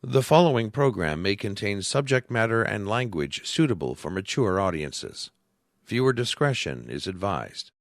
The following program may contain subject matter and language suitable for mature audiences. Viewer discretion is advised.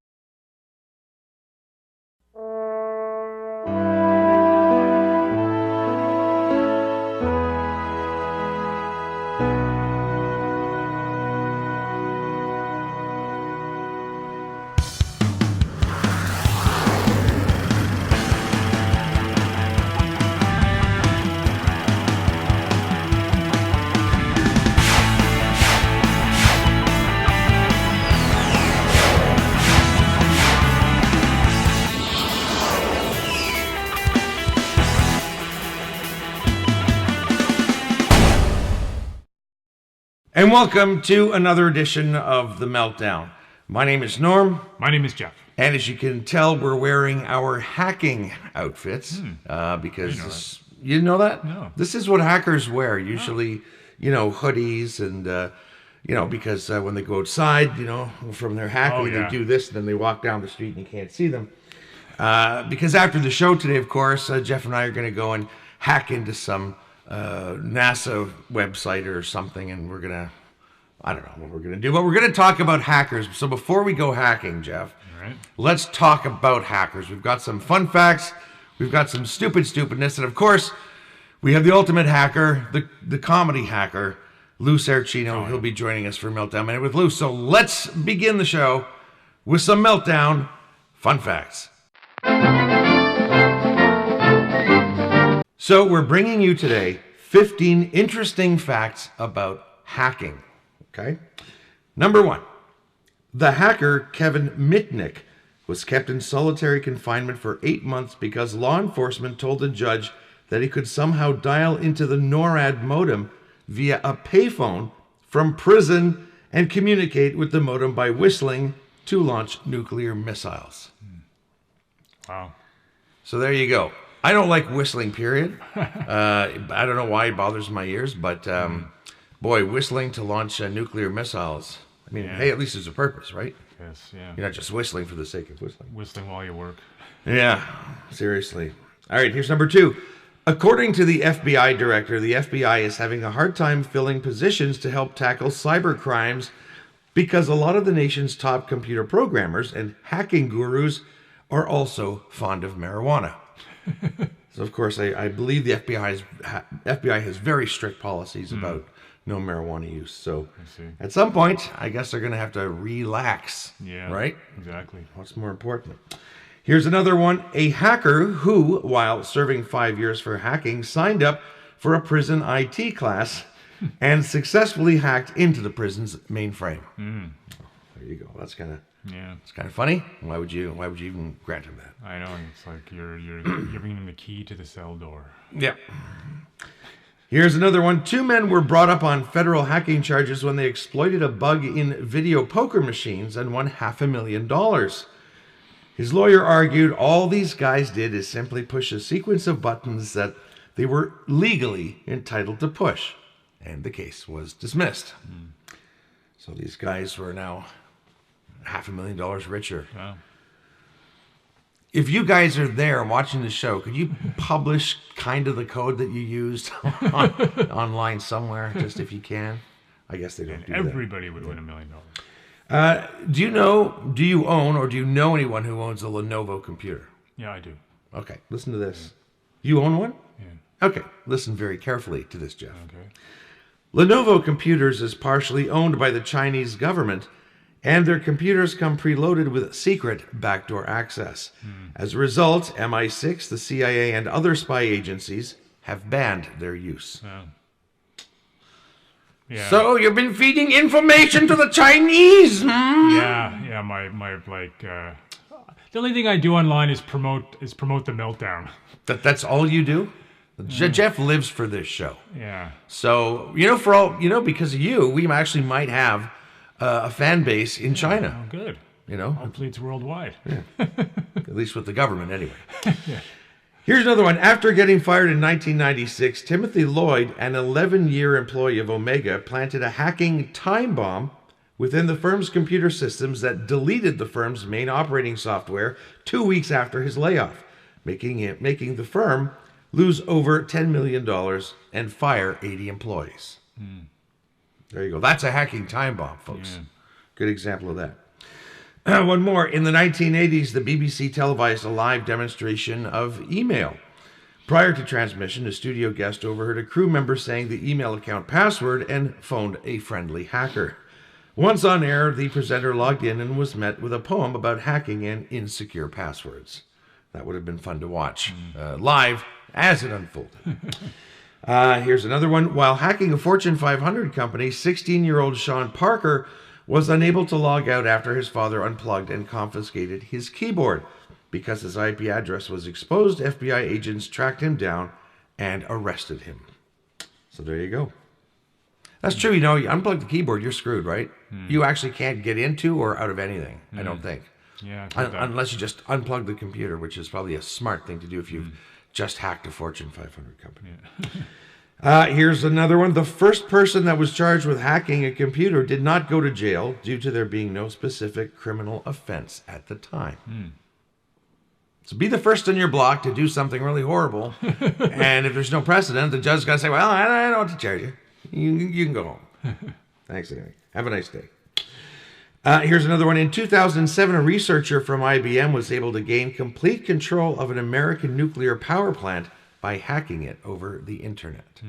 And welcome to another edition of The Meltdown. My name is Norm. My name is Jeff. And as you can tell, we're wearing our hacking outfits because you didn't know that? No. This is what hackers wear. Usually, hoodies and, because when they go outside, from their hacking, they do this and then they walk down the street and you can't see them. Because after the show today, of course, Jeff and I are going to go and hack into some NASA website or something, and I don't know what we're going to do, but we're going to talk about hackers. So before we go hacking, Jeff, Let's talk about hackers. We've got some fun facts, we've got some stupidness, and of course, we have the ultimate hacker, the comedy hacker, Lou Saracino. He'll be joining us for Meltdown Minute with Lou. So let's begin the show with some Meltdown fun facts. So we're bringing you today 15 interesting facts about hacking, okay? Number 1, the hacker Kevin Mitnick was kept in solitary confinement for 8 months because law enforcement told the judge that he could somehow dial into the NORAD modem via a payphone from prison and communicate with the modem by whistling to launch nuclear missiles. Wow. So there you go. I don't like whistling, period. I don't know why it bothers my ears, but boy, whistling to launch nuclear missiles. I mean, hey, at least there's a purpose, right? Yes, yeah. You're not just whistling for the sake of whistling. Whistling while you work. Yeah, seriously. All right, here's number 2. According to the FBI director, the FBI is having a hard time filling positions to help tackle cyber crimes because a lot of the nation's top computer programmers and hacking gurus are also fond of marijuana. So, of course, I believe the FBI has very strict policies about no marijuana use. So, at some point, I guess they're going to have to relax. Yeah. Right? Exactly. What's more important? Here's another one. A hacker who, while serving 5 years for hacking, signed up for a prison IT class and successfully hacked into the prison's mainframe. There you go. That's kind of... Yeah, it's kind of funny. Why would you even grant him that? I know. It's like you're giving him the key to the cell door. Yeah. Here's another one. 2 men were brought up on federal hacking charges when they exploited a bug in video poker machines and won $500,000. His lawyer argued all these guys did is simply push a sequence of buttons that they were legally entitled to push, and the case was dismissed. So these guys were now $500,000 richer. Wow. If you guys are there watching the show, could you publish kind of the code that you used online somewhere, just if you can? I guess they don't do that. Everybody would win $1 million. Do you own or do you know anyone who owns a Lenovo computer? Yeah, I do. Okay, listen to this. You own one? Yeah. Okay, listen very carefully to this, Jeff. Okay. Lenovo Computers is partially owned by the Chinese government, and their computers come preloaded with secret backdoor access. As a result, MI6, the CIA, and other spy agencies have banned their use. Yeah. So you've been feeding information to the Chinese? Yeah. My the only thing I do online is promote the Meltdown. That's all you do? Jeff lives for this show. Yeah. So because of you, we actually might have a fan base in China. Oh, good. Hopefully it's worldwide. Yeah. At least with the government, anyway. Yeah. Here's another one. After getting fired in 1996, Timothy Lloyd, an 11-year employee of Omega, planted a hacking time bomb within the firm's computer systems that deleted the firm's main operating software 2 weeks after his layoff, making the firm lose over $10 million, and fire 80 employees. There you go. That's a hacking time bomb, folks. Yeah. Good example of that. One more. In the 1980s, the BBC televised a live demonstration of email. Prior to transmission, a studio guest overheard a crew member saying the email account password and phoned a friendly hacker. Once on air, the presenter logged in and was met with a poem about hacking and insecure passwords. That would have been fun to watch live as it unfolded. Here's another one. While hacking a Fortune 500 company, 16-year-old Sean Parker was unable to log out after his father unplugged and confiscated his keyboard. Because his IP address was exposed, FBI agents tracked him down and arrested him. So there you go. That's true. You know, you unplug the keyboard, you're screwed, right? You actually can't get into or out of anything, I don't think. Yeah. Unless you just unplug the computer, which is probably a smart thing to do if you've just hacked a Fortune 500 company. Yeah. Here's another one. The first person that was charged with hacking a computer did not go to jail due to there being no specific criminal offense at the time. So be the first on your block to do something really horrible. And if there's no precedent, the judge's got to say, well, I don't know what to charge you. You can go home. Thanks anyway. Have a nice day. Here's another one. In 2007, a researcher from IBM was able to gain complete control of an American nuclear power plant by hacking it over the internet.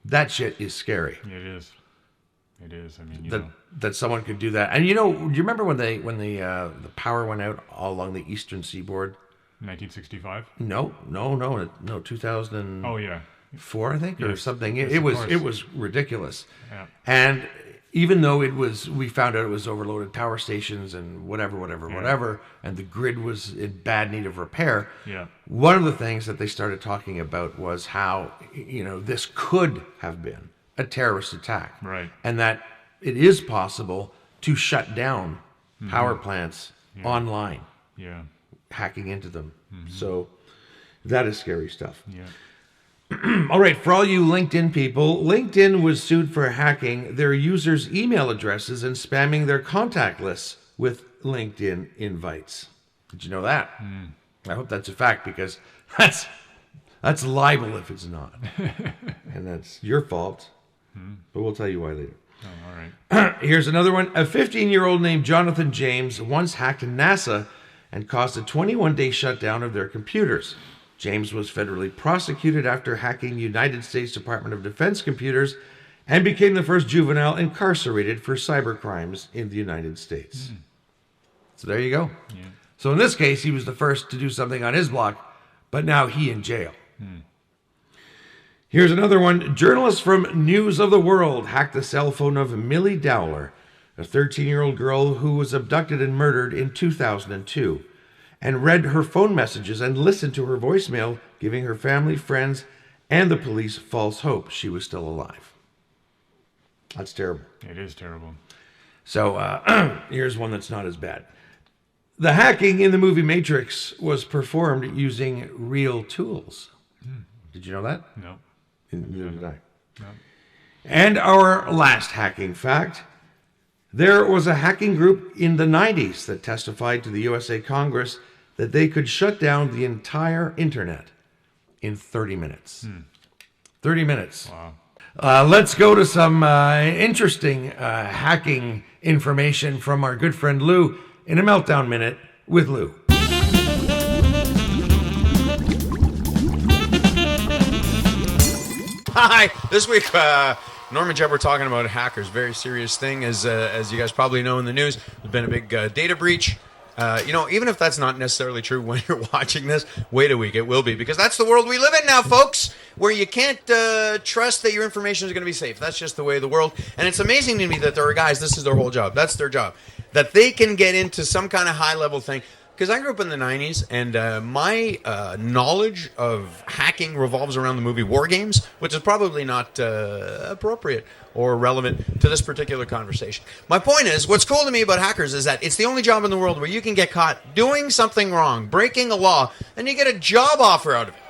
That shit is scary. It is. It is. I mean, that someone could do that. And do you remember when the power went out all along the eastern seaboard? 1965? No, 2000. Oh yeah. 4, I think, or something. Yes, It was ridiculous. Yeah. And even though we found out it was overloaded power stations and whatever, and the grid was in bad need of repair. Yeah. One of the things that they started talking about was how, this could have been a terrorist attack. Right. And that it is possible to shut down power plants online. Yeah. Hacking into them. So that is scary stuff. Yeah. All right, for all you LinkedIn people, LinkedIn was sued for hacking their users' email addresses and spamming their contact lists with LinkedIn invites. Did you know that? I hope that's a fact, because that's libel if it's not. And that's your fault. But we'll tell you why later. Oh, all right. Here's another one. A 15-year-old named Jonathan James once hacked NASA and caused a 21-day shutdown of their computers. James was federally prosecuted after hacking United States Department of Defense computers and became the first juvenile incarcerated for cybercrimes in the United States. So there you go. Yeah. So in this case, he was the first to do something on his block, but now he in jail. Here's another one. Journalists from News of the World hacked the cell phone of Millie Dowler, a 13-year-old girl who was abducted and murdered in 2002. And read her phone messages and listened to her voicemail, giving her family, friends, and the police false hope she was still alive. That's terrible. It is terrible. So here's one that's not as bad. The hacking in the movie Matrix was performed using real tools. Did you know that? No. Neither did I. No. And our last hacking fact. There was a hacking group in the 90s that testified to the USA Congress that they could shut down the entire internet in 30 minutes. 30 minutes. Wow. Let's go to some interesting hacking information from our good friend Lou in a Meltdown Minute with Lou. Hi, this week Norm and Jeb were talking about hackers. Very serious thing, as you guys probably know in the news. There's been a big data breach. Even if that's not necessarily true when you're watching this, wait a week, it will be, because that's the world we live in now, folks, where you can't trust that your information is going to be safe. That's just the way of the world. And it's amazing to me that there are guys, this is their whole job, that's their job, that they can get into some kind of high-level thing. Because I grew up in the 90s, and my knowledge of hacking revolves around the movie War Games, which is probably not appropriate or relevant to this particular conversation. My point is, what's cool to me about hackers is that it's the only job in the world where you can get caught doing something wrong, breaking a law, and you get a job offer out of it.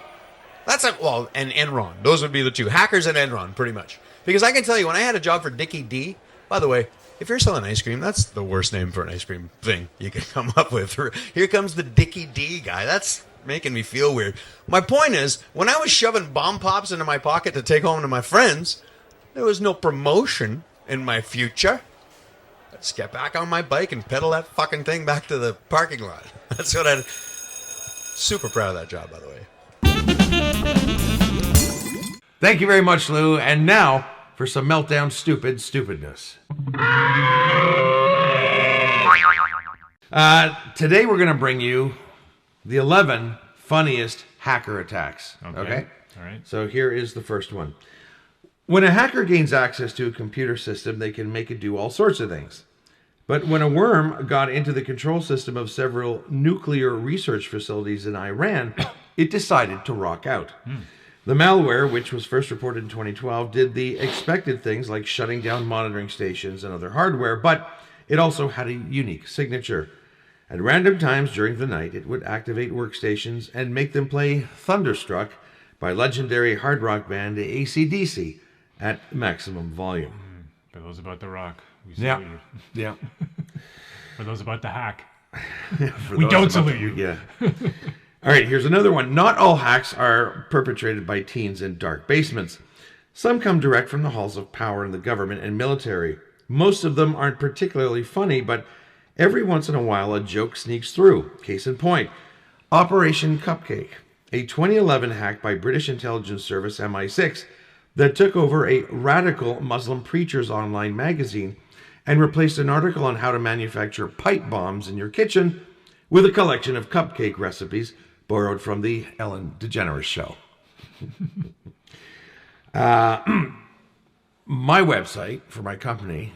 That's and Enron. Those would be the two. Hackers and Enron, pretty much. Because I can tell you, when I had a job for Dickie D, by the way, if you're selling ice cream, that's the worst name for an ice cream thing you can come up with. Here comes the Dickie D guy. That's making me feel weird. My point is, when I was shoving bomb pops into my pocket to take home to my friends, there was no promotion in my future. Let's get back on my bike and pedal that fucking thing back to the parking lot. That's what I'd... Super proud of that job, by the way. Thank you very much, Lou. And now for some Meltdown stupidness. Today we're going to bring you the 11 funniest hacker attacks. Okay? All right. So here is the first one. When a hacker gains access to a computer system, they can make it do all sorts of things. But when a worm got into the control system of several nuclear research facilities in Iran, it decided to rock out. The malware, which was first reported in 2012, did the expected things like shutting down monitoring stations and other hardware, but it also had a unique signature. At random times during the night, it would activate workstations and make them play Thunderstruck by legendary hard rock band AC/DC at maximum volume. For those about the rock, we Yeah. salute you. Yeah. For those about the hack, For we those don't about salute to- you. Yeah. All right, here's another one. Not all hacks are perpetrated by teens in dark basements. Some come direct from the halls of power in the government and military. Most of them aren't particularly funny, but every once in a while a joke sneaks through. Case in point, Operation Cupcake, a 2011 hack by British intelligence service MI6 that took over a radical Muslim preacher's online magazine and replaced an article on how to manufacture pipe bombs in your kitchen with a collection of cupcake recipes borrowed from the Ellen DeGeneres show. My website for my company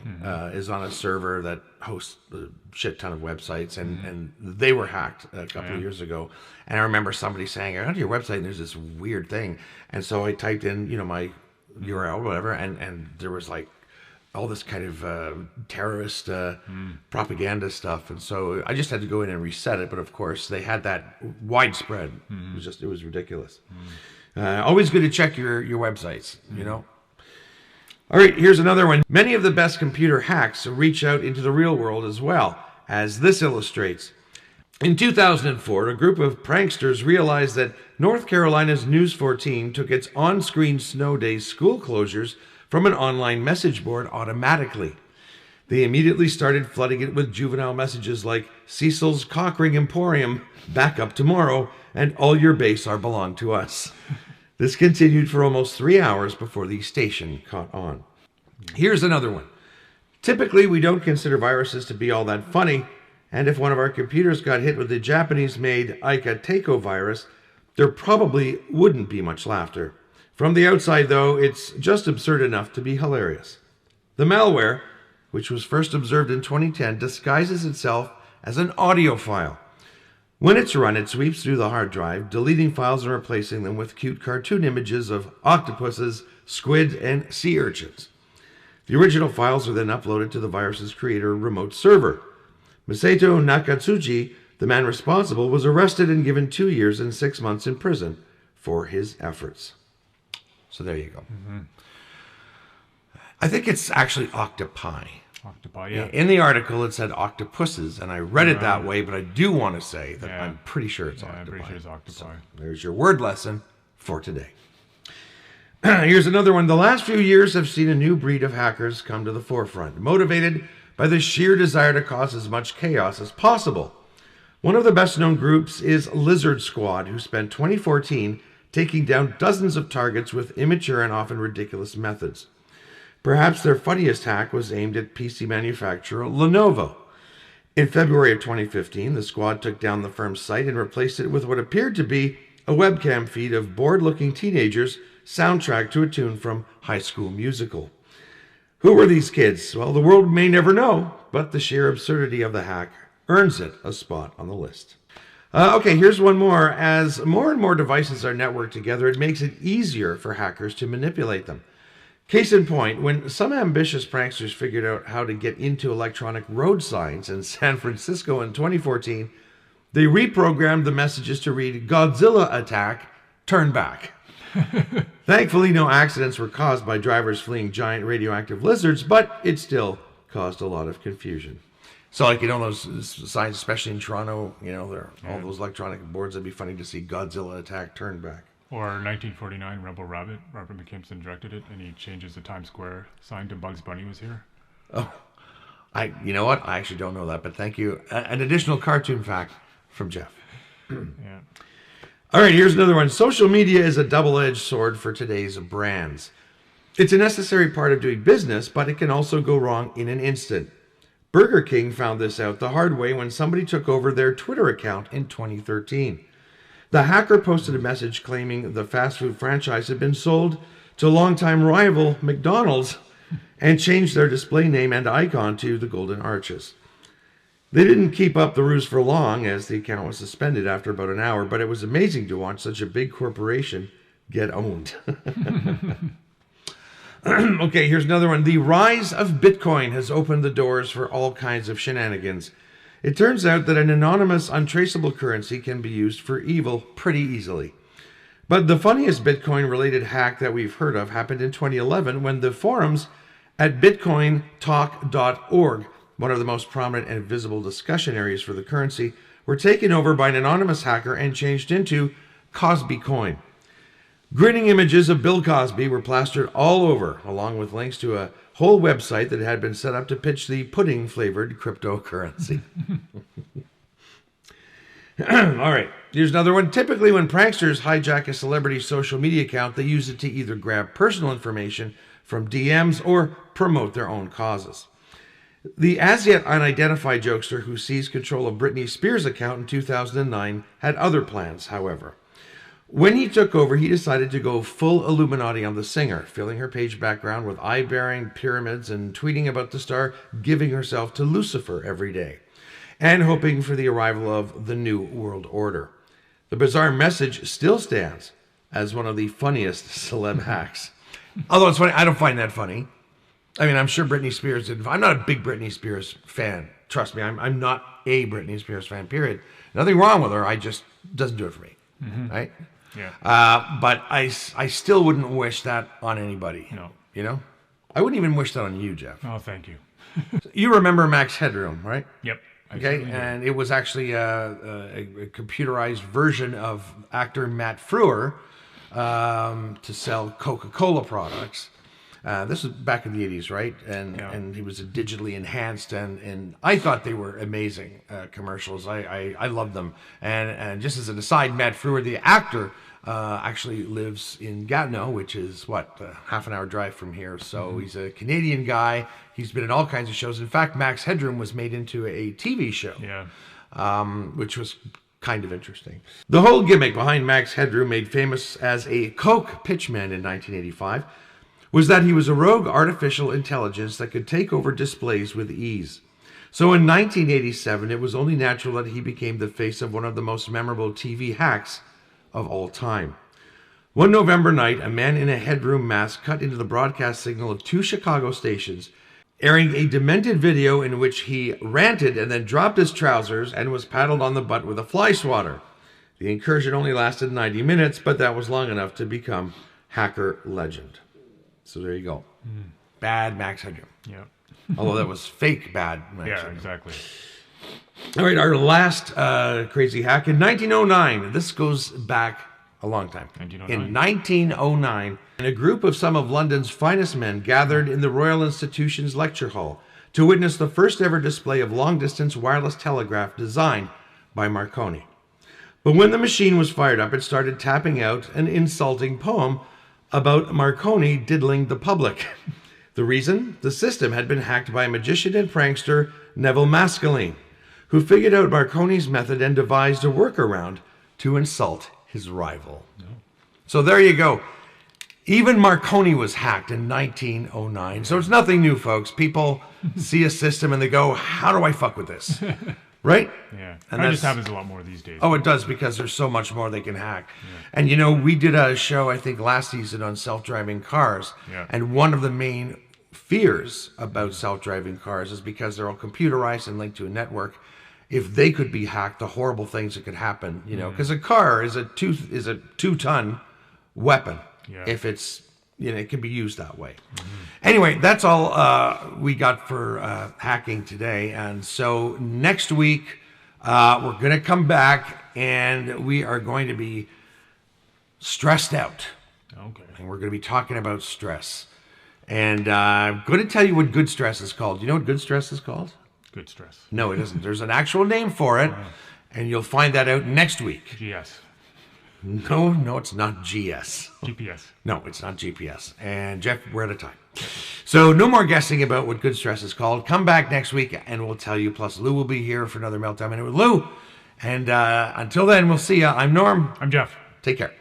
is on a server that hosts a shit ton of websites, and they were hacked a couple of years ago. And I remember somebody saying, I go to your website and there's this weird thing. And so I typed in, my URL, whatever, and there was like all this kind of terrorist propaganda stuff. And so I just had to go in and reset it. But of course, they had that widespread. It was ridiculous. Always good to check your websites, All right, here's another one. Many of the best computer hacks reach out into the real world as well, as this illustrates. In 2004, a group of pranksters realized that North Carolina's News 14 took its on-screen snow day school closures from an online message board automatically. They immediately started flooding it with juvenile messages like Cecil's Cockring Emporium, back up tomorrow, and all your base are belong to us. This continued for almost 3 hours before the station caught on. Here's another one. Typically, we don't consider viruses to be all that funny, and if one of our computers got hit with the Japanese-made Ika Teiko virus, there probably wouldn't be much laughter. From the outside, though, it's just absurd enough to be hilarious. The malware, which was first observed in 2010, disguises itself as an audio file. When it's run, it sweeps through the hard drive, deleting files and replacing them with cute cartoon images of octopuses, squid, and sea urchins. The original files are then uploaded to the virus's creator remote server. Masato Nakatsuchi, the man responsible, was arrested and given 2 years and 6 months in prison for his efforts. So there you go. I think it's actually octopi. Octopi, yeah. In the article, it said octopuses, and I read it that way, but I do want to say that I'm pretty sure it's octopi. I'm pretty sure it's octopi. So there's your word lesson for today. Here's another one. The last few years have seen a new breed of hackers come to the forefront, motivated by the sheer desire to cause as much chaos as possible. One of the best-known groups is Lizard Squad, who spent 2014 taking down dozens of targets with immature and often ridiculous methods. Perhaps their funniest hack was aimed at PC manufacturer Lenovo. In February of 2015, the squad took down the firm's site and replaced it with what appeared to be a webcam feed of bored-looking teenagers soundtracked to a tune from High School Musical. Who were these kids? Well, the world may never know, but the sheer absurdity of the hack earns it a spot on the list. Okay, here's one more. As more and more devices are networked together, it makes it easier for hackers to manipulate them. Case in point, when some ambitious pranksters figured out how to get into electronic road signs in San Francisco in 2014, they reprogrammed the messages to read, "Godzilla attack, turn back." Thankfully, no accidents were caused by drivers fleeing giant radioactive lizards, but it still caused a lot of confusion. So, like, you know, those signs, especially in Toronto, you know, there are all those electronic boards. It'd be funny to see Godzilla attack turn back. Or 1949, Rebel Rabbit. Robert McKimson directed it, and he changes the Times Square sign to Bugs Bunny was here. Oh, you know what? I actually don't know that, but thank you. An additional cartoon fact from Jeff. Yeah. All right, here's another one. Social media is a double-edged sword for today's brands. It's a necessary part of doing business, but it can also go wrong in an instant. Burger King found this out the hard way when somebody took over their Twitter account in 2013. The hacker posted a message claiming the fast food franchise had been sold to longtime rival McDonald's and changed their display name and icon to the Golden Arches. They didn't keep up the ruse for long, as the account was suspended after about an hour, but it was amazing to watch such a big corporation get owned. Okay, here's another one. The rise of Bitcoin has opened the doors for all kinds of shenanigans. It turns out that an anonymous, untraceable currency can be used for evil pretty easily. But the funniest Bitcoin-related hack that we've heard of happened in 2011 when the forums at bitcointalk.org, one of the most prominent and visible discussion areas for the currency, were taken over by an anonymous hacker and changed into Cosby Coin. Grinning images of Bill Cosby were plastered all over, along with links to a whole website that had been set up to pitch the pudding-flavored cryptocurrency. All right, here's another one. Typically, when pranksters hijack a celebrity's social media account, they use it to either grab personal information from DMs or promote their own causes. The as-yet unidentified jokester who seized control of Britney Spears' account in 2009 had other plans, however. When he took over, he decided to go full Illuminati on the singer, filling her page background with eye-bearing pyramids and tweeting about the star giving herself to Lucifer every day, and hoping for the arrival of the New World Order. The bizarre message still stands as one of the funniest celeb hacks. Although it's funny, I don't find that funny. I mean, I'm sure Britney Spears did. I'm not a big Britney Spears fan. Trust me, I'm not a Britney Spears fan, period. Nothing wrong with her. I just doesn't do it for me, right? Yeah. But I still wouldn't wish that on anybody. No. You know? I wouldn't even wish that on you, Jeff. Oh, thank you. You remember Max Headroom, right? Yep. Okay, and it was actually a computerized version of actor Matt Frewer to sell Coca-Cola products. This was back in the 80s, right? And he was digitally enhanced, and I thought they were amazing commercials. I loved them. And just as an aside, Matt Frewer, the actor, actually lives in Gatineau, which is, half an hour drive from here. So he's a Canadian guy. He's been in all kinds of shows. In fact, Max Headroom was made into a TV show, which was kind of interesting. The whole gimmick behind Max Headroom, made famous as a Coke pitchman in 1985, was that he was a rogue artificial intelligence that could take over displays with ease. So in 1987, it was only natural that he became the face of one of the most memorable TV hacks of all time. One November night, a man in a headroom mask cut into the broadcast signal of 2 Chicago stations, airing a demented video in which he ranted and then dropped his trousers and was paddled on the butt with a fly swatter. The incursion only lasted 90 minutes, but that was long enough to become hacker legend. So there you go. Bad Max Headroom. Yeah. Although that was fake bad Max Headroom. Yeah, exactly. All right, our last crazy hack in 1909. This goes back a long time. 1909. In 1909, a group of some of London's finest men gathered in the Royal Institution's lecture hall to witness the first ever display of long-distance wireless telegraph designed by Marconi. But when the machine was fired up, it started tapping out an insulting poem about Marconi diddling the public. The reason? The system had been hacked by magician and prankster Neville Maskelyne, who figured out Marconi's method and devised a workaround to insult his rival. So there you go. Even Marconi was hacked in 1909. So it's nothing new, folks. People see a system and they go, how do I fuck with this? Right? Yeah. And that just happens a lot more these days. Oh, it does, because there's so much more they can hack. Yeah. And, we did a show, I think, last season on self-driving cars. Yeah. And one of the main fears about self-driving cars is because they're all computerized and linked to a network. If they could be hacked, the horrible things that could happen, because a car is a 2-ton weapon. Yeah. If it's, it can be used that way. Anyway, that's all we got for hacking today. And so next week, we're going to come back and we are going to be stressed out. Okay. And we're going to be talking about stress. And I'm going to tell you what good stress is called. You know what good stress is called? Good stress. No, it isn't. There's an actual name for it. And you'll find that out next week. GS. No, it's not GS. GPS. No, it's not GPS. And Jeff, we're out of time. So no more guessing about what good stress is called. Come back next week and we'll tell you. Plus Lou will be here for another Meltdown Minute with Lou. And until then, we'll see you. I'm Norm. I'm Jeff. Take care.